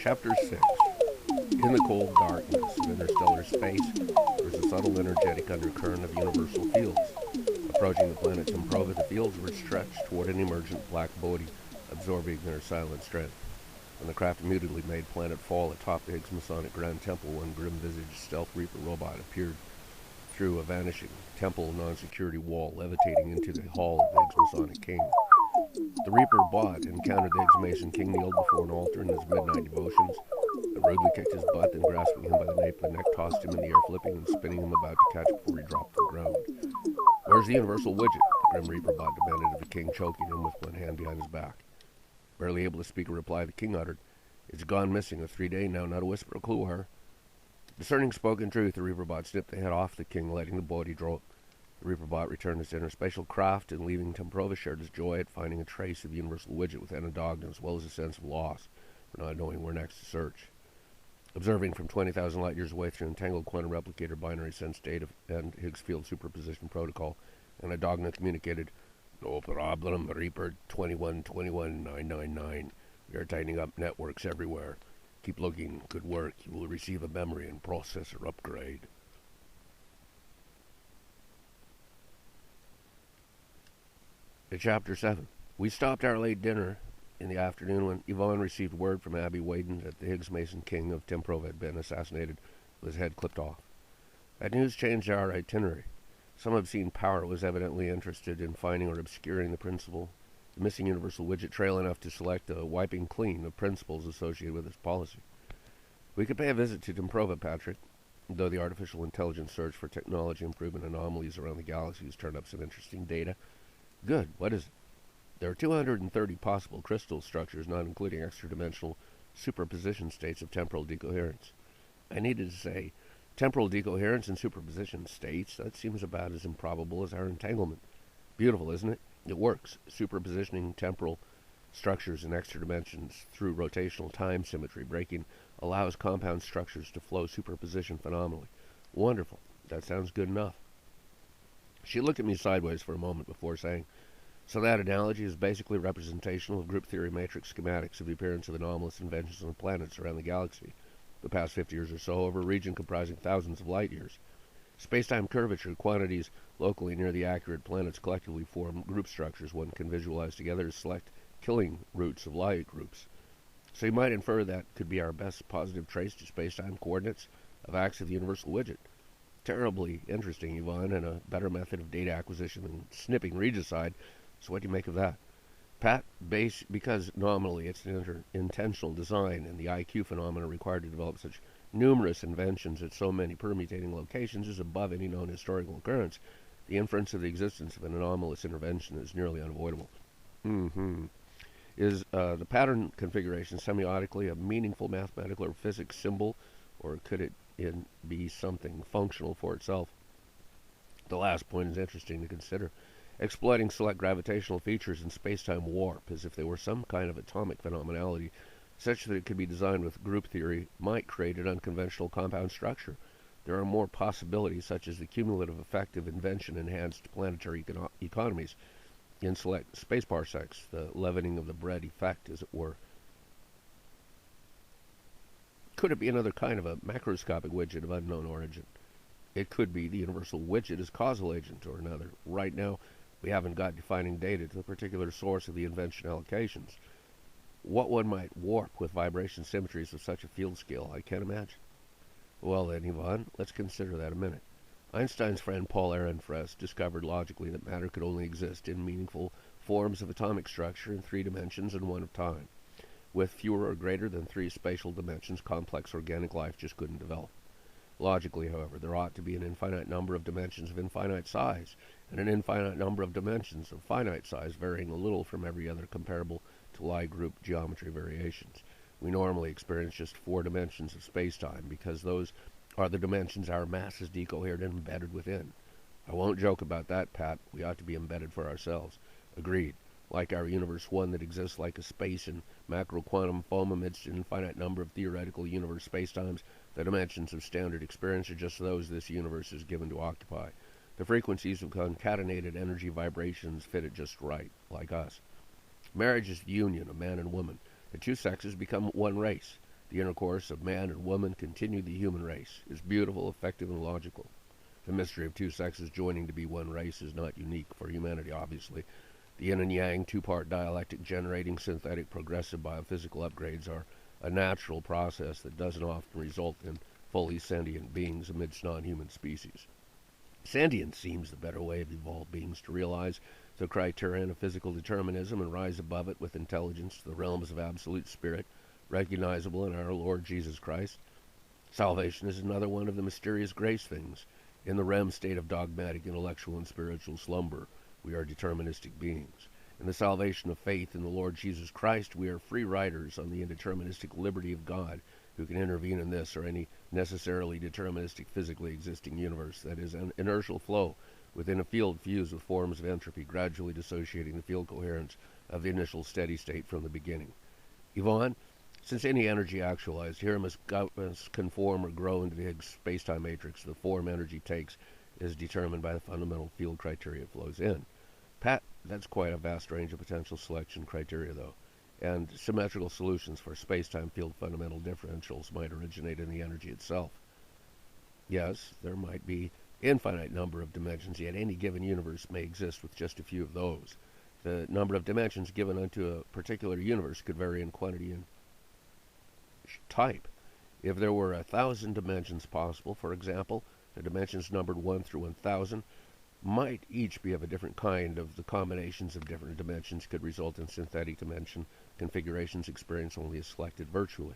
Chapter 6. In the cold darkness of interstellar space, there's a subtle energetic undercurrent of universal fields. Approaching the planet Temprova, the fields were stretched toward an emergent black body, absorbing their silent strength. When the craft immediately made planet fall atop the Higgs Masonic Grand Temple, one grim-visaged stealth Reaper robot appeared through a vanishing temple non-security wall, levitating into the hall of the Higgs Masonic King. The Reaper bot encountered the Higgs Mason King, kneeled before an altar in his midnight devotions, and rudely kicked his butt, then grasping him by the nape of the neck, tossed him in the air, flipping and spinning him about to catch before he dropped to the ground. "Where's the Universal Widget?" the grim Reaper bot demanded of the King, choking him with one hand behind his back. Barely able to speak a reply, the King uttered, "It's gone missing a 3 day now, not a whisper of clue where." Discerning spoken truth, the Reaper bot snipped the head off the King, letting the body drop. The Reaper bot returned to his interspatial craft, and leaving Temprova, shared his joy at finding a trace of the Universal Widget with Anadogna, as well as a sense of loss for not knowing where next to search. Observing from 20,000 light years away through entangled quantum replicator binary sense data and Higgs field superposition protocol, Anadogna communicated, "No problem, Reaper 2121999. We are tightening up networks everywhere. Keep looking. Good work. You will receive a memory and processor upgrade." Chapter 7. We stopped our late dinner in the afternoon when Yvonne received word from Abby Waden that the Higgs Mason King of Temprova had been assassinated with his head clipped off. That news changed our itinerary. Some obscene power was evidently interested in finding or obscuring the missing Universal Widget trail enough to select a wiping clean of principles associated with its policy. We could pay a visit to Temprova, Patrick, though the artificial intelligence search for technology improvement anomalies around the galaxy has turned up some interesting data. Good. What is it? There are 230 possible crystal structures, not including extra-dimensional superposition states of temporal decoherence. I needed to say temporal decoherence and superposition states. That seems about as improbable as our entanglement. Beautiful, isn't it? It works. Superpositioning temporal structures in extra dimensions through rotational time symmetry breaking allows compound structures to flow superposition phenomenally. Wonderful. That sounds good enough. She looked at me sideways for a moment before saying, "So that analogy is basically representational of group theory matrix schematics of the appearance of anomalous inventions on planets around the galaxy the past 50 years or so over a region comprising thousands of light years. Space-time curvature quantities locally near the accurate planets collectively form group structures one can visualize together as select killing roots of light groups. So you might infer that could be our best positive trace to space-time coordinates of acts of the Universal Widget. Terribly interesting, Yvonne, and a better method of data acquisition than snipping regicide. So what do you make of that?" Pat, because nominally it's an intentional design and the IQ phenomena required to develop such numerous inventions at so many permutating locations is above any known historical occurrence, the inference of the existence of an anomalous intervention is nearly unavoidable. Is the pattern configuration semiotically a meaningful mathematical or physics symbol, or could it be something functional for itself? The last point is interesting to consider. Exploiting select gravitational features in space-time warp as if they were some kind of atomic phenomenality, such that it could be designed with group theory, might create an unconventional compound structure. There are more possibilities, such as the cumulative effect of invention-enhanced planetary economies in select space parsecs, the leavening of the bread effect, as it were. Could it be another kind of a macroscopic widget of unknown origin? It could be the Universal Widget as causal agent or another. Right now, we haven't got defining data to the particular source of the invention allocations. What one might warp with vibration symmetries of such a field scale, I can't imagine. Well then, Yvonne, let's consider that a minute. Einstein's friend Paul Ehrenfest discovered logically that matter could only exist in meaningful forms of atomic structure in 3 dimensions and 1 of time. With fewer or greater than 3 spatial dimensions, complex organic life just couldn't develop. Logically, however, there ought to be an infinite number of dimensions of infinite size, and an infinite number of dimensions of finite size, varying a little from every other comparable to Lie group geometry variations. We normally experience just 4 dimensions of space-time, because those are the dimensions our mass is decohered and embedded within. I won't joke about that, Pat. We ought to be embedded for ourselves. Agreed. Like our universe, one that exists like a space and macro-quantum foam amidst an infinite number of theoretical universe spacetimes, the dimensions of standard experience are just those this universe is given to occupy. The frequencies of concatenated energy vibrations fit it just right, like us. Marriage is the union of man and woman. The 2 sexes become one race. The intercourse of man and woman continued the human race, is beautiful, effective, and logical. The mystery of two sexes joining to be one race is not unique for humanity, obviously. The yin and yang, two-part dialectic generating synthetic progressive biophysical upgrades are a natural process that doesn't often result in fully sentient beings amidst non-human species. Sentience seems the better way of evolved beings to realize the criterion of physical determinism and rise above it with intelligence to the realms of absolute spirit, recognizable in our Lord Jesus Christ. Salvation is another one of the mysterious grace things. In the REM state of dogmatic, intellectual, and spiritual slumber, we are deterministic beings. In the salvation of faith in the Lord Jesus Christ, we are free riders on the indeterministic liberty of God, who can intervene in this or any necessarily deterministic physically existing universe that is an inertial flow within a field fused with forms of entropy, gradually dissociating the field coherence of the initial steady state from the beginning. Yvonne, since any energy actualized here must conform or grow into the Higgs space-time matrix, the form energy takes is determined by the fundamental field criteria it flows in. Pat, that's quite a vast range of potential selection criteria, though, and symmetrical solutions for space-time field fundamental differentials might originate in the energy itself. Yes, there might be infinite number of dimensions, yet any given universe may exist with just a few of those. The number of dimensions given unto a particular universe could vary in quantity and type. If there were 1,000 dimensions possible, for example, the dimensions numbered 1 through 1,000 might each be of a different kind. Of the combinations of different dimensions could result in synthetic dimension configurations experienced only as selected virtually.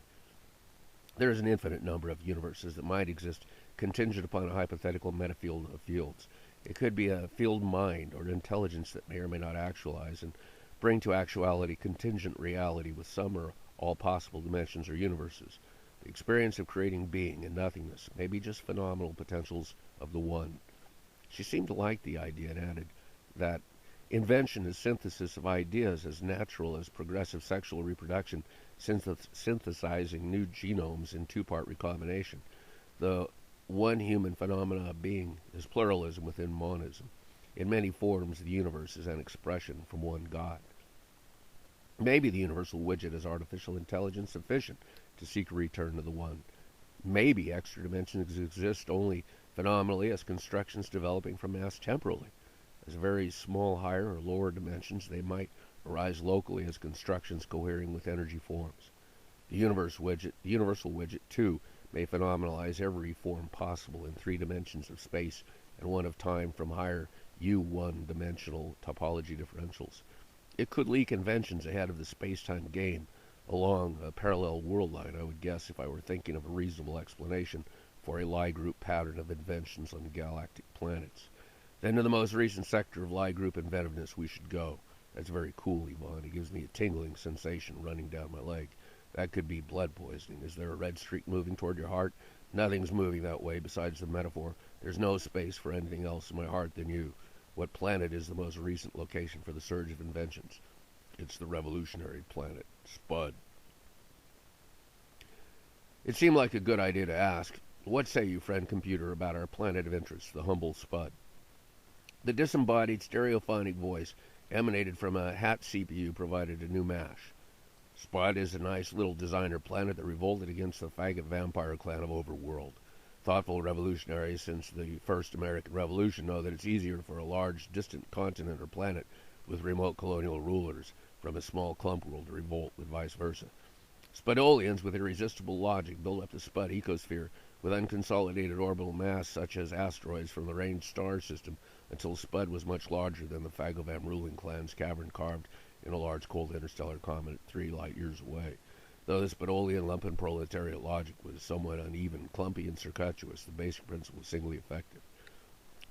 There is an infinite number of universes that might exist contingent upon a hypothetical metafield of fields. It could be a field mind or intelligence that may or may not actualize and bring to actuality contingent reality with some or all possible dimensions or universes. The experience of creating being and nothingness may be just phenomenal potentials of the one. She seemed to like the idea and added that invention is synthesis of ideas as natural as progressive sexual reproduction, synthesizing new genomes in two-part recombination. The one human phenomena of being is pluralism within monism. In many forms, the universe is an expression from one God. Maybe the Universal Widget is artificial intelligence sufficient to seek a return to the one. Maybe extra dimensions exist only phenomenally as constructions developing from mass temporally. As very small higher or lower dimensions, they might arise locally as constructions cohering with energy forms. The Universal Widget, too, may phenomenalize every form possible in 3 dimensions of space and 1 of time from higher U1-dimensional topology differentials. It could leak inventions ahead of the space-time game along a parallel world line, I would guess, if I were thinking of a reasonable explanation for a Lie group pattern of inventions on galactic planets. Then to the most recent sector of Lie group inventiveness we should go. That's very cool, Yvonne. It gives me a tingling sensation running down my leg. That could be blood poisoning. Is there a red streak moving toward your heart? Nothing's moving that way besides the metaphor. There's no space for anything else in my heart than you. What planet is the most recent location for the surge of inventions? It's the revolutionary planet, Spud. It seemed like a good idea to ask, what say you, friend computer, about our planet of interest, the humble Spud? The disembodied stereophonic voice emanated from a hat CPU provided a new mash. Spud is a nice little designer planet that revolted against the faggot vampire clan of Overworld. Thoughtful revolutionaries since the first American Revolution know that it's easier for a large, distant continent or planet with remote colonial rulers from a small clump world to revolt than vice versa. Spudolians with irresistible logic built up the Spud ecosphere with unconsolidated orbital mass such as asteroids from the Rangestar system until Spud was much larger than the Fagovam ruling clan's cavern carved in a large cold interstellar comet 3 light-years away. Though the Spudolian lumpen proletariat logic was somewhat uneven, clumpy, and circuitous, the basic principle was singly effective.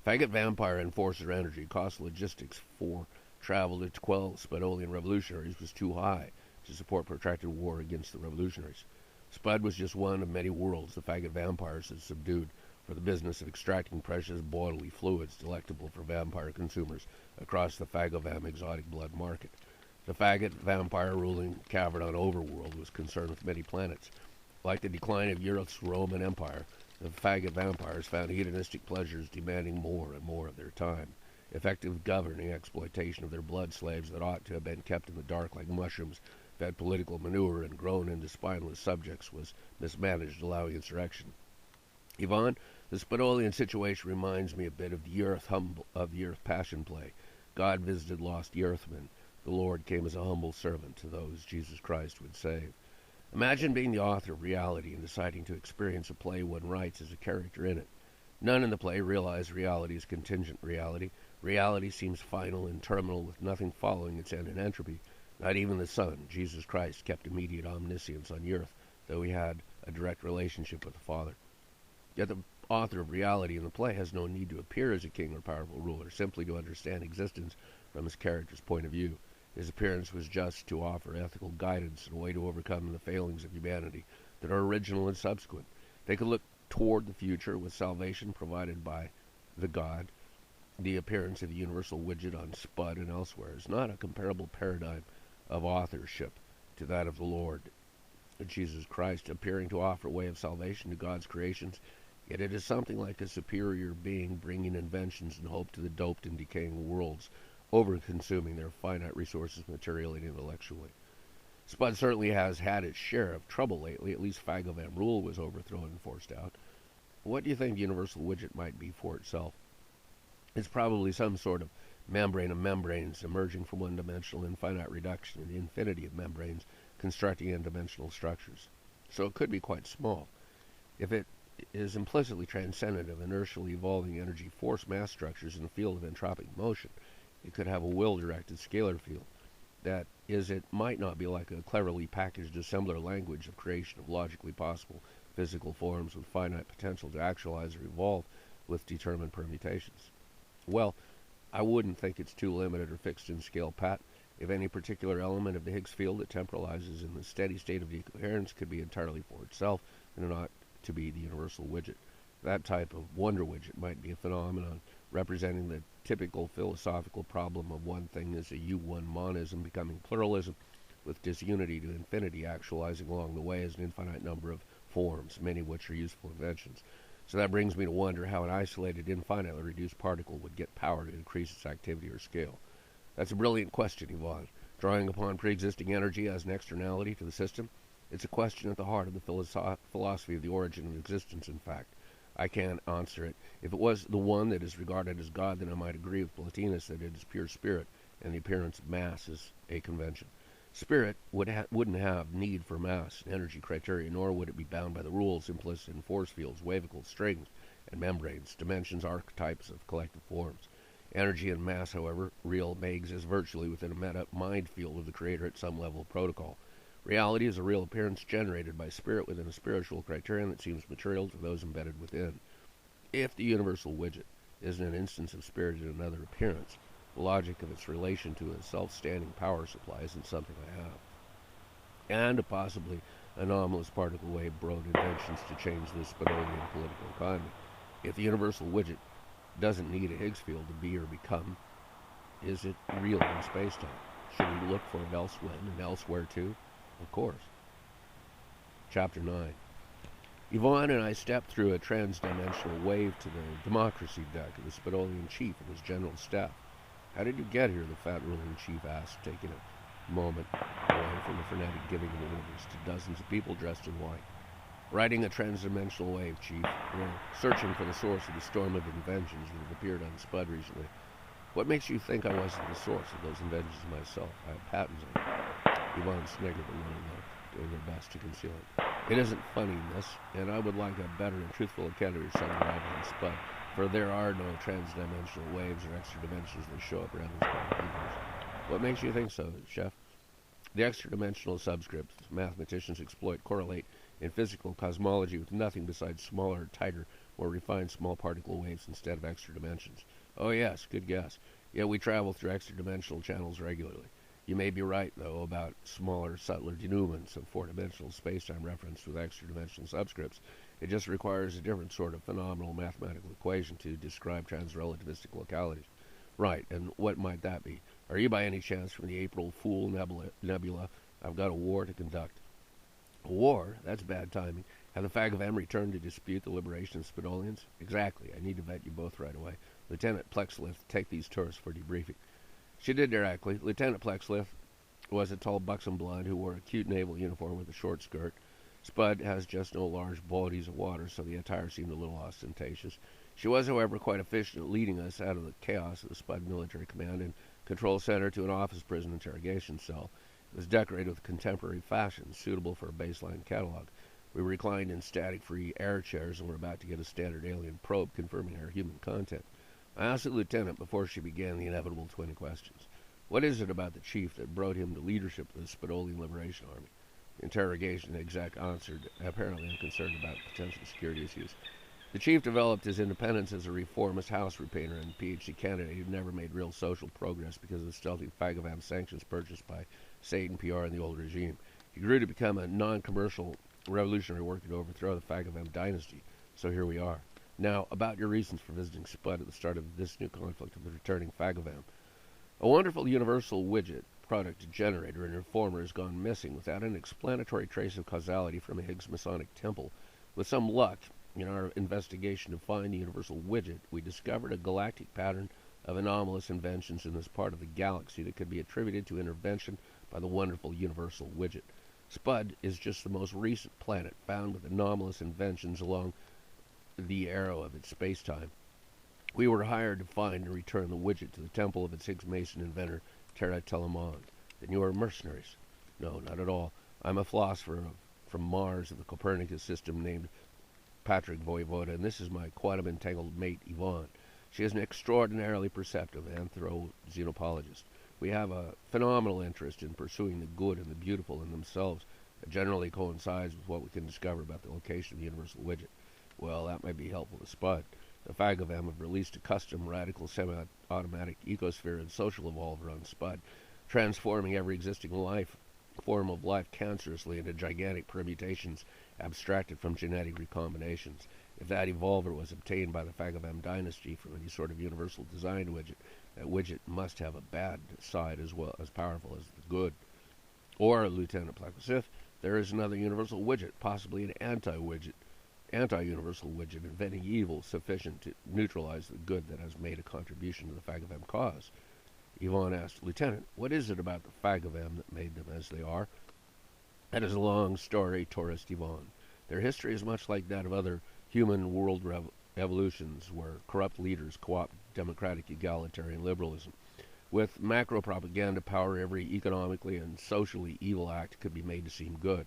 Faggot vampire enforcer energy cost logistics for travel to quell Spudolian revolutionaries was too high to support protracted war against the revolutionaries. Spud was just one of many worlds the faggot vampires had subdued for the business of extracting precious bodily fluids delectable for vampire consumers across the Fagovam exotic blood market. The faggot vampire ruling cavern on Overworld was concerned with many planets. Like the decline of Europe's Roman Empire, the faggot vampires found hedonistic pleasures demanding more and more of their time. Effective governing exploitation of their blood slaves that ought to have been kept in the dark like mushrooms fed political manure, and grown into spineless subjects was mismanaged, allowing insurrection. Yvonne, the Spudolian situation reminds me a bit of the Earth Passion play. God visited lost Earthmen. The Lord came as a humble servant to those Jesus Christ would save. Imagine being the author of reality and deciding to experience a play one writes as a character in it. None in the play realize reality is contingent reality. Reality seems final and terminal, with nothing following its end in entropy. Not even the Son, Jesus Christ, kept immediate omniscience on earth, though he had a direct relationship with the Father. Yet the author of reality in the play has no need to appear as a king or powerful ruler, simply to understand existence from his character's point of view. His appearance was just to offer ethical guidance and a way to overcome the failings of humanity that are original and subsequent. They could look toward the future with salvation provided by the God. The appearance of the Universal Widget on Spud and elsewhere is not a comparable paradigm of authorship to that of the Lord Jesus Christ, appearing to offer a way of salvation to God's creations. Yet it is something like a superior being bringing inventions and hope to the doped and decaying worlds, over-consuming their finite resources materially and intellectually. Spud certainly has had its share of trouble lately. At least Fagovam rule was overthrown and forced out. What do you think the Universal Widget might be for itself? It's probably some sort of membrane of membranes emerging from one-dimensional infinite reduction in the infinity of membranes constructing n-dimensional structures. So it could be quite small. If it is implicitly transcendent of inertially evolving energy force mass structures in the field of entropic motion, it could have a will-directed scalar field. That is, it might not be like a cleverly packaged assembler language of creation of logically possible physical forms with finite potential to actualize or evolve with determined permutations. Well, I wouldn't think it's too limited or fixed in scale, Pat. If any particular element of the Higgs field that temporalizes in the steady state of decoherence could be entirely for itself, and not to be the Universal Widget. That type of wonder widget might be a phenomenon representing the typical philosophical problem of one thing as a U1 monism becoming pluralism, with disunity to infinity actualizing along the way as an infinite number of forms, many of which are useful inventions. So that brings me to wonder how an isolated, infinitely reduced particle would get power to increase its activity or scale. That's a brilliant question, Yvonne. Drawing upon pre-existing energy as an externality to the system, it's a question at the heart of the philosophy of the origin of existence, in fact. I can't answer it. If it was the one that is regarded as God, then I might agree with Plotinus that it is pure spirit, and the appearance of mass is a convention. Spirit wouldn't have need for mass and energy criteria, nor would it be bound by the rules implicit in force fields, wavicles, strings, and membranes, dimensions, archetypes of collective forms. Energy and mass, however, real may exist virtually within a meta-mind field of the Creator at some level of protocol. Reality is a real appearance generated by spirit within a spiritual criterion that seems material to those embedded within. If the Universal Widget isn't an instance of spirit in another appearance, the logic of its relation to a self-standing power supply isn't something I have. And a possibly anomalous particle wave brought inventions to change the Spudolian political economy. If the Universal Widget doesn't need a Higgs field to be or become, is it real in space-time? Should we look for it elsewhere and elsewhere too? Of course. Chapter 9. Yvonne and I stepped through a trans-dimensional wave to the democracy deck of the Spudolian chief and his general staff. How did you get here? The fat ruling chief asked, taking a moment away from the frenetic giving of orders to dozens of people dressed in white. Riding a trans-dimensional wave, Chief. We're searching for the source of the storm of inventions that have appeared on Spud recently. What makes you think I wasn't the source of those inventions myself? I have patents on it. Yvonne sniggered a little, though, doing her best to conceal it. It isn't funny, miss, and I would like a better and truthful account of your son arriving on Spud, for there are no trans-dimensional waves or extra dimensions that show up around this planet universe. What makes you think so, Chef? The extra-dimensional subscripts mathematicians exploit correlate in physical cosmology with nothing besides smaller, tighter, more refined small particle waves instead of extra dimensions. Oh yes, good guess. Yet we travel through extra-dimensional channels regularly. You may be right, though, about smaller, subtler denouements of four-dimensional space-time reference with extra-dimensional subscripts. It just requires a different sort of phenomenal mathematical equation to describe trans-relativistic localities. Right, and what might that be? Are you by any chance from the April Fool Nebula? I've got a war to conduct. A war? That's bad timing. Have the Fagovam returned to dispute the liberation of Spudolians? Exactly. I need to vet you both right away. Lieutenant Plexlith, take these tourists for debriefing. She did directly. Lieutenant Plexlith, was a tall, buxom blonde who wore a cute naval uniform with a short skirt. Spud has just no large bodies of water, so the attire seemed a little ostentatious. She was, however, quite efficient at leading us out of the chaos of the Spud Military Command and Control Center to an office prison interrogation cell. It was decorated with contemporary fashion, suitable for a baseline catalog. We reclined in static-free air chairs and were about to get a standard alien probe confirming our human content. I asked the lieutenant before she began the inevitable 20 questions. What is it about the chief that brought him to leadership of the Spadolian Liberation Army? The interrogation exec answered, apparently unconcerned about potential security issues. The chief developed his independence as a reformist house repainter and PhD candidate who never made real social progress because of the stealthy Fagavam sanctions purchased by Satan PR and the old regime. He grew to become a non-commercial revolutionary working to overthrow the Fagavam dynasty. So here we are. Now, about your reasons for visiting Spud at the start of this new conflict with the returning Fagavam. A wonderful Universal Widget product generator and reformer has gone missing without an explanatory trace of causality from a Higgs Masonic temple. With some luck, in our investigation to find the Universal Widget, we discovered a galactic pattern of anomalous inventions in this part of the galaxy that could be attributed to intervention by the wonderful Universal Widget. Spud is just the most recent planet found with anomalous inventions along the arrow of its space-time. We were hired to find and return the widget to the temple of its Higgs Mason inventor, Terra Telemon. Then you are mercenaries. No, not at all. I'm a philosopher from Mars of the Copernicus system named Patrick Voevoda, and this is my quantum-entangled mate, Yvonne. She is an extraordinarily perceptive anthroxenopologist. We have a phenomenal interest in pursuing the good and the beautiful in themselves that generally coincides with what we can discover about the location of the Universal Widget. Well, that might be helpful to Spud. The Fagavam have released a custom radical semi-automatic ecosphere and social evolver on Spud, transforming every existing form of life cancerously into gigantic permutations abstracted from genetic recombinations. If that evolver was obtained by the Fagavam dynasty from any sort of universal design widget, that widget must have a bad side as well as powerful as the good. Or, Lieutenant Placosif, there is another universal widget, possibly an anti-universal widget, inventing evil sufficient to neutralize the good that has made a contribution to the Fagavam cause. Yvonne asked, Lieutenant, what is it about the Fagavam that made them as they are? That is a long story, tourist Yvonne. Their history is much like that of other human world evolutions, where corrupt leaders co-opt democratic egalitarian liberalism. With macro-propaganda power, every economically and socially evil act could be made to seem good.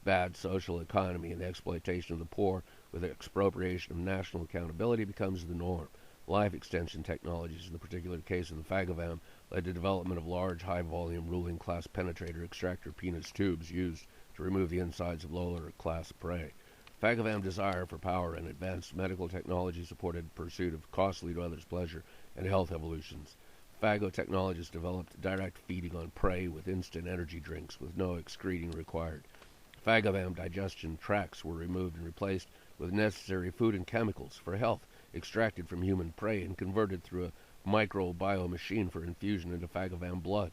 Bad social economy and the exploitation of the poor with the expropriation of national accountability becomes the norm. Life extension technologies, in the particular case of the Fagavam, led to development of large, high-volume, ruling-class penetrator extractor penis tubes used to remove the insides of lower-class prey. Fagavam desire for power and advanced medical technology supported pursuit of costly to others' pleasure and health evolutions. Phagotechnologists developed direct feeding on prey with instant energy drinks with no excreting required. Fagavam digestion tracts were removed and replaced with necessary food and chemicals for health, extracted from human prey and converted through a microbio machine for infusion into Fagavam blood.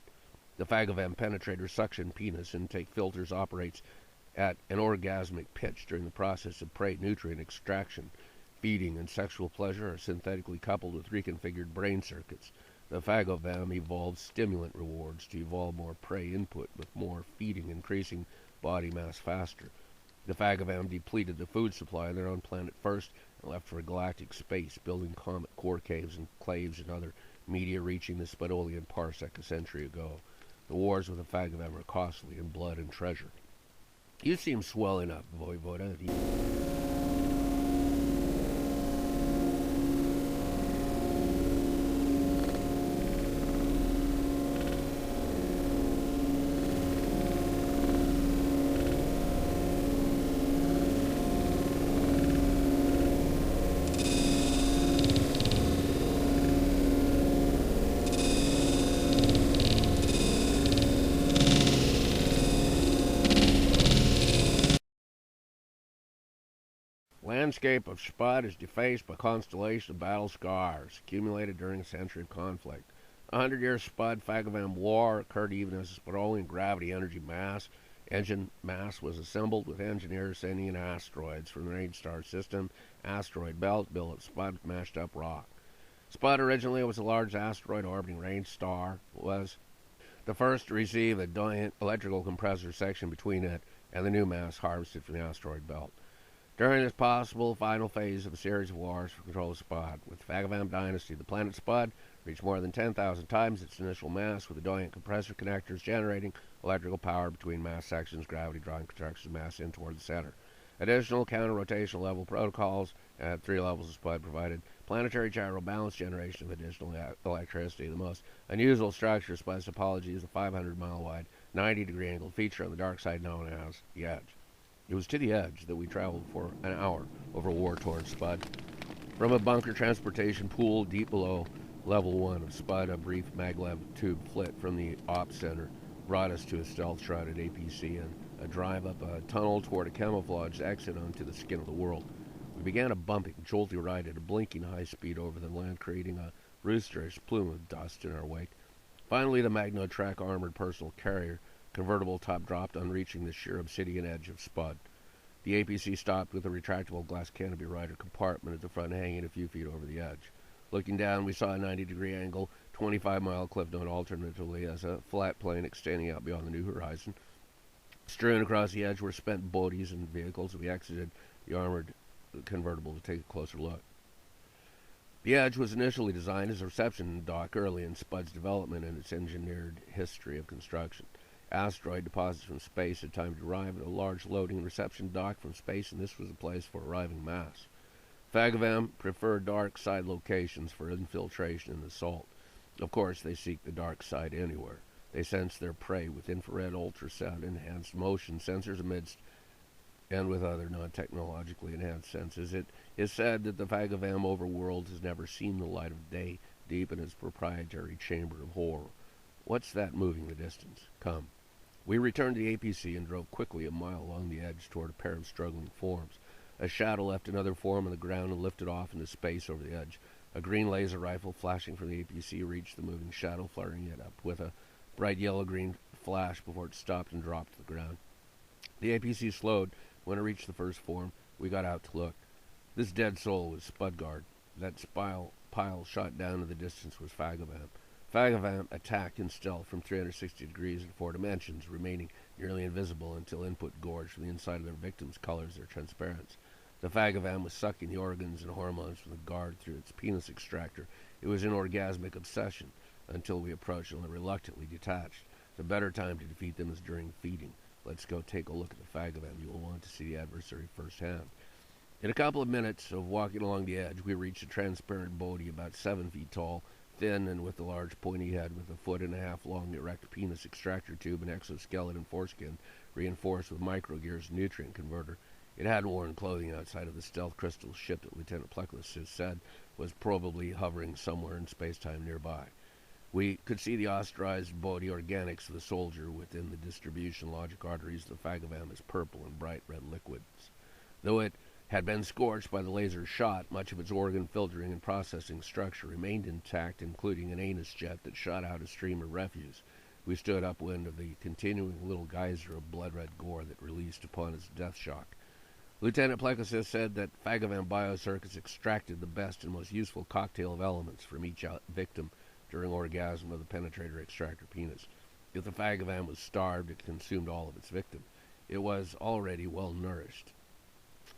The Fagavam penetrator suction penis intake filters operates at an orgasmic pitch during the process of prey nutrient extraction. Feeding and sexual pleasure are synthetically coupled with reconfigured brain circuits. The Fagavam evolved stimulant rewards to evolve more prey input, with more feeding increasing body mass faster. The Fagavam depleted the food supply on their own planet first and left for galactic space, building comet core caves and claves and other media reaching the Spadolian parsec a century ago. The wars with the Fagavam are costly in blood and treasure. You seem swell enough, Voevoda. Landscape of Spud is defaced by constellation of battle scars accumulated during a century of conflict. 100-year Spud Fagavam war occurred even as Spadolian gravity engine mass was assembled, with engineers sending in asteroids from the Rangestar system asteroid belt built of Spud mashed up rock. Spud originally was a large asteroid orbiting Rangestar, was The first to receive a giant electrical compressor section between it and the new mass harvested from the asteroid belt. During this possible final phase of a series of wars for control of Spud, with the Phagavam dynasty, the planet Spud reached more than 10,000 times its initial mass, with the giant compressor connectors generating electrical power between mass sections, gravity drawing construction mass in toward the center. Additional counter-rotational level protocols at 3 levels of Spud provided planetary gyro balance generation of additional electricity. The most unusual structure of Spud's topology is the 500-mile-wide, 90-degree angled feature on the dark side known as the Edge. It was to the Edge that we traveled for an hour over war-torn Spud. From a bunker transportation pool deep below level 1 of Spud, a brief maglev tube flit from the ops center brought us to a stealth-shrouded APC and a drive up a tunnel toward a camouflaged exit onto the skin of the world. We began a bumping, jolty ride at a blinking high speed over the land, creating a roosterish plume of dust in our wake. Finally, the Magno-Track armored personal carrier convertible top dropped on reaching the sheer obsidian edge of Spud. The APC stopped with a retractable glass canopy rider compartment at the front hanging a few feet over the edge. Looking down, we saw a 90-degree angle, 25-mile cliff note alternatively as a flat plane extending out beyond the new horizon. Strewn across the edge were spent bodies and vehicles. We exited the armored convertible to take a closer look. The Edge was initially designed as a reception dock early in Spud's development and its engineered history of construction. Asteroid deposits from space had time to arrive at a large loading reception dock from space, and this was a place for arriving mass. Phagavam prefer dark side locations for infiltration and assault. Of course, they seek the dark side anywhere. They sense their prey with infrared, ultrasound, enhanced motion sensors amidst and with other non-technologically enhanced senses. It is said that the Phagavam overworld has never seen the light of day deep in its proprietary chamber of horror. What's that moving the distance? Come. We returned to the APC and drove quickly a mile along the edge toward a pair of struggling forms. A shadow left another form on the ground and lifted off into space over the edge. A green laser rifle flashing from the APC reached the moving shadow, flaring it up with a bright yellow-green flash before it stopped and dropped to the ground. The APC slowed when it reached the first form. We got out to look. This dead soul was Spudguard. That pile shot down in the distance was Phagavam. Phagavam attacked in stealth from 360 degrees in 4 dimensions, remaining nearly invisible until input gorged from the inside of their victims' colors their transparence. The Phagavam was sucking the organs and hormones from the guard through its penis extractor. It was in orgasmic obsession until we approached and reluctantly detached. The better time to defeat them is during feeding. Let's go take a look at the Phagavam. You will want to see the adversary firsthand. In a couple of minutes of walking along the edge, we reached a transparent body about 7 feet tall, thin and with a large pointy head with a 1.5 foot long erect penis extractor tube and exoskeleton foreskin reinforced with microgears and nutrient converter. It hadn't worn clothing outside of the stealth crystal ship that Lieutenant Pleckless said was probably hovering somewhere in space-time nearby. We could see the osterized body organics of the soldier within the distribution logic arteries of the Phagavam as purple and bright red liquids. Though it had been scorched by the laser shot, much of its organ filtering and processing structure remained intact, including an anus jet that shot out a stream of refuse. We stood upwind of the continuing little geyser of blood-red gore that released upon its death shock. Lieutenant Pleckless said that Phagavam biocircuits extracted the best and most useful cocktail of elements from each victim during orgasm of the penetrator extractor penis. If the Phagavam was starved, it consumed all of its victim. It was already well nourished.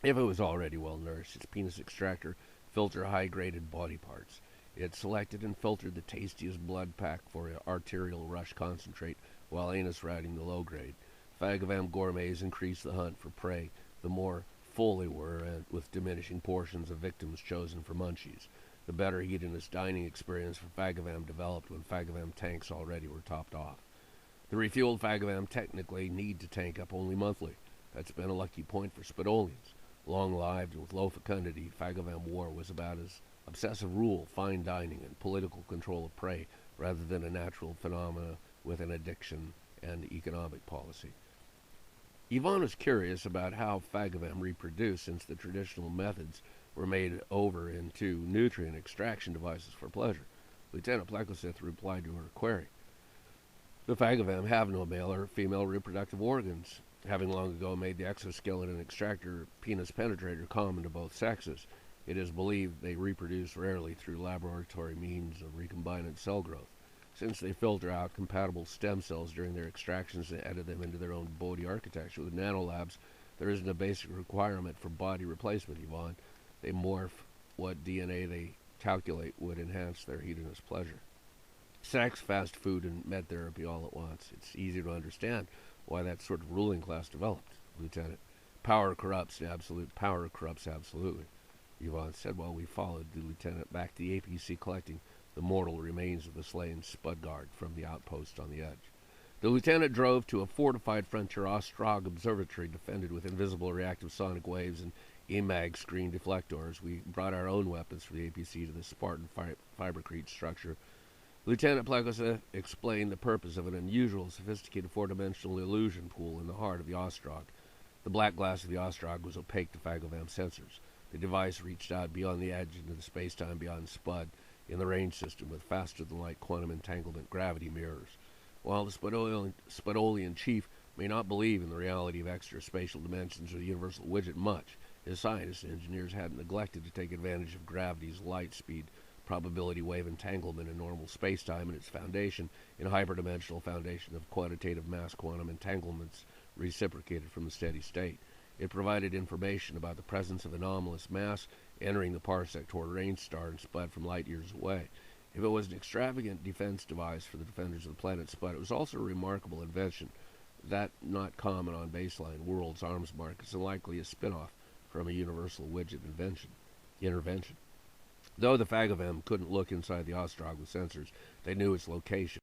If it was already well nourished, its penis extractor filtered high-graded body parts. It selected and filtered the tastiest blood pack for arterial rush concentrate, while anus routing the low grade. Phagavam gourmets increased the hunt for prey, the more full they were, and with diminishing portions of victims chosen for munchies. The better hedonist dining experience for Phagavam developed when Phagavam tanks already were topped off. The refueled Phagavam technically need to tank up only monthly. That's been a lucky point for Spudolians. Long-lived and with low fecundity, Phagavam war was about as obsessive rule, fine dining, and political control of prey, rather than a natural phenomena with an addiction and economic policy. Yvonne was curious about how Phagavam reproduced, since the traditional methods were made over into nutrient extraction devices for pleasure. Lieutenant Pleckless replied to her query. The Phagavam have no male or female reproductive organs, having long ago made the exoskeleton extractor penis penetrator common to both sexes. It is believed they reproduce rarely through laboratory means of recombinant cell growth. since they filter out compatible stem cells during their extractions and edit them into their own body architecture. With nanolabs, there isn't a basic requirement for body replacement, Yvonne. They morph what DNA they calculate would enhance their hedonist pleasure. Sex, fast food, and med therapy all at once. It's easy to understand why that sort of ruling class developed, Lieutenant. Power corrupts, and absolute power corrupts absolutely. Yvonne said while we followed the lieutenant back to the APC collecting the mortal remains of the slain Spud guard from the outpost on the edge. The lieutenant drove to a fortified frontier Ostrog observatory defended with invisible reactive sonic waves and EMAG screen deflectors. We brought our own weapons for the APC to the Spartan fibercrete structure. Lieutenant Plekosa explained the purpose of an unusual, sophisticated four-dimensional illusion pool in the heart of the Ostrog. The black glass of the Ostrog was opaque to Phagovam sensors. The device reached out beyond the edge into the space-time beyond Spud in the range system with faster-than-light quantum entanglement gravity mirrors. While the Spudolian chief may not believe in the reality of extra-spatial dimensions or the Universal Widget much, his scientists and engineers hadn't neglected to take advantage of gravity's light speed, probability wave entanglement in normal spacetime and its foundation in a hyperdimensional foundation of quantitative mass quantum entanglements reciprocated from the steady state. It provided information about the presence of anomalous mass entering the parsec toward Rangestar and Spud from light years away. If it was an extravagant defense device for the defenders of the planet Spud, it was also a remarkable invention that not common on baseline worlds, arms markets, and likely a spin-off from a Universal Widget intervention. Though the Phagovam couldn't look inside the Ostrog with sensors, they knew its location